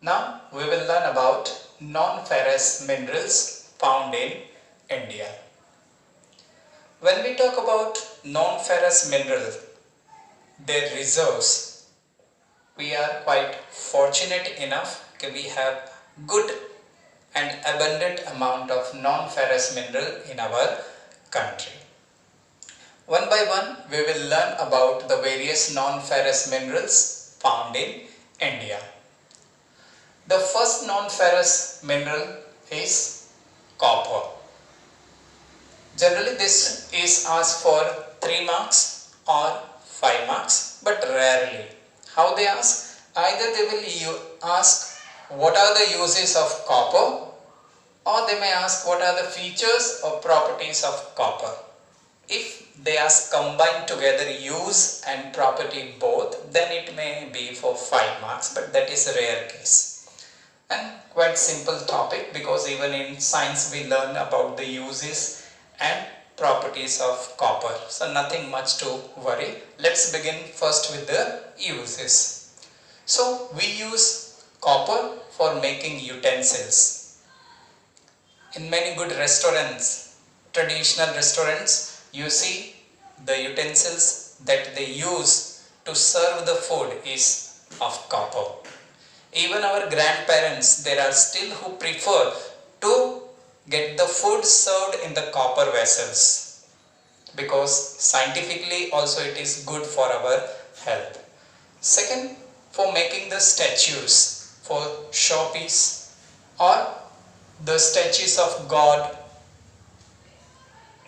Now we will learn about non-ferrous minerals found in India. When we talk about non-ferrous mineral, their reserves, we are quite fortunate enough that we have good and abundant amount of non-ferrous mineral in our country. One by one, we will learn about the various non-ferrous minerals found in India. The first non-ferrous mineral is copper. Generally this is asked for 3 marks or 5 marks, but rarely. How they ask? Either they will ask what are the uses of copper, or they may ask what are the features or properties of copper. If they ask combined together use and property both, then it may be for 5 marks, but that is a rare case. And quite simple topic, because even in science we learn about the uses and properties of copper. So nothing much to worry. Let's begin first with the uses. So we use copper for making utensils. In many good restaurants, traditional restaurants, you see the utensils that they use to serve the food is of copper. Even our grandparents, there are still who prefer to get the food served in the copper vessels, because scientifically also it is good for our health. Second, for making the statues for showpiece or the statues of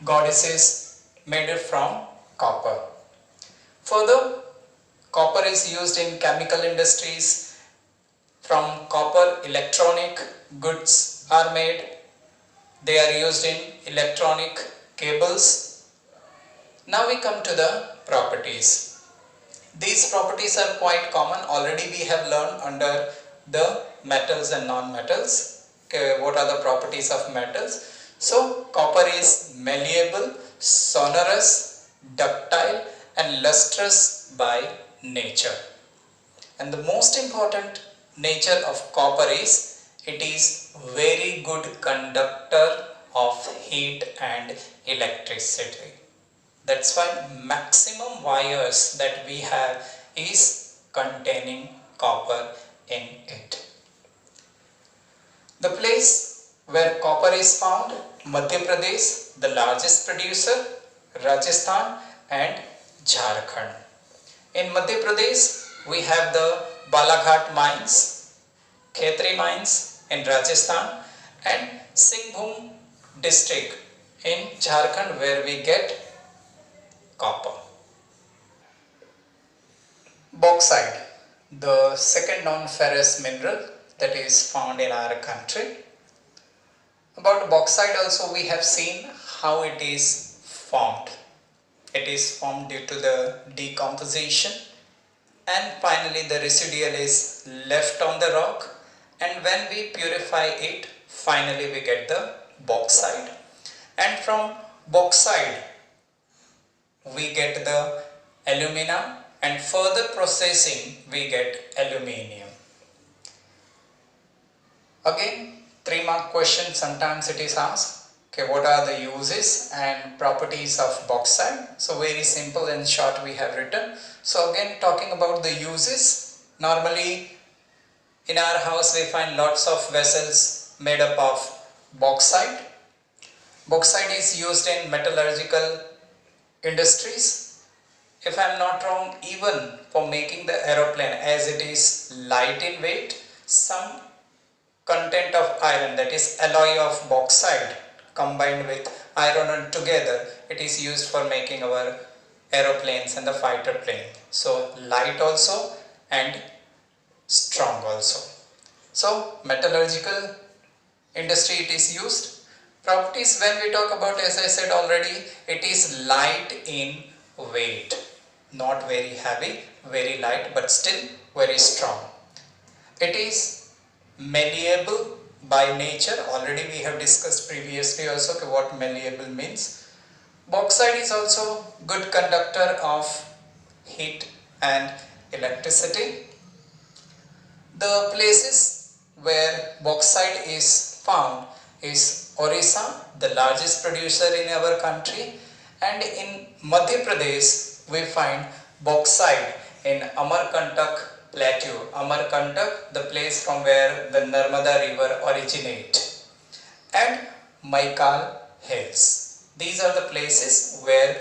goddesses made from copper. Further, copper is used in chemical industries. From copper, electronic goods are made. They are used in electronic cables. Now we come to the properties. These properties are quite common. Already we have learned under the metals and non-metals. Okay, what are the properties of metals? So copper is malleable, sonorous, ductile and lustrous by nature. And the most important nature of copper is it is very good conductor of heat and electricity. That's why maximum wires that we have is containing copper in it. The place where copper is found: Madhya Pradesh, the largest producer, Rajasthan and Jharkhand. In Madhya Pradesh we have the Balaghat mines, Khetri mines in Rajasthan and Singhbhum district in Jharkhand, where we get copper. Bauxite, the second non-ferrous mineral that is found in our country. About bauxite also we have seen how it is formed. It is formed due to the decomposition, and finally the residual is left on the rock, and when we purify it, finally we get the bauxite, and from bauxite we get the alumina, and further processing we get aluminium. Again, 3-mark question, sometimes it is asked. Okay, what are the uses and properties of bauxite? So very simple and short we have written. So again, talking about the uses, normally in our house we find lots of vessels made up of bauxite. Bauxite is used in metallurgical industries. If I am not wrong, even for making the aeroplane, as it is light in weight, some content of iron, that is alloy of bauxite combined with iron and together, it is used for making our aeroplanes and the fighter plane. So light also and strong also. So metallurgical industry it is used. Properties, when we talk about, as I said already, it is light in weight, not very heavy, very light, but still very strong. It is malleable by nature. Already we have discussed previously also what malleable means. Bauxite is also good conductor of heat and electricity. The places where bauxite is found is Orissa, the largest producer in our country, and in Madhya Pradesh we find bauxite in Amarkantak plateau. Amarkantak, the place from where the Narmada river originates, and Maikal hills. These are the places where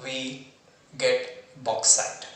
we get bauxite.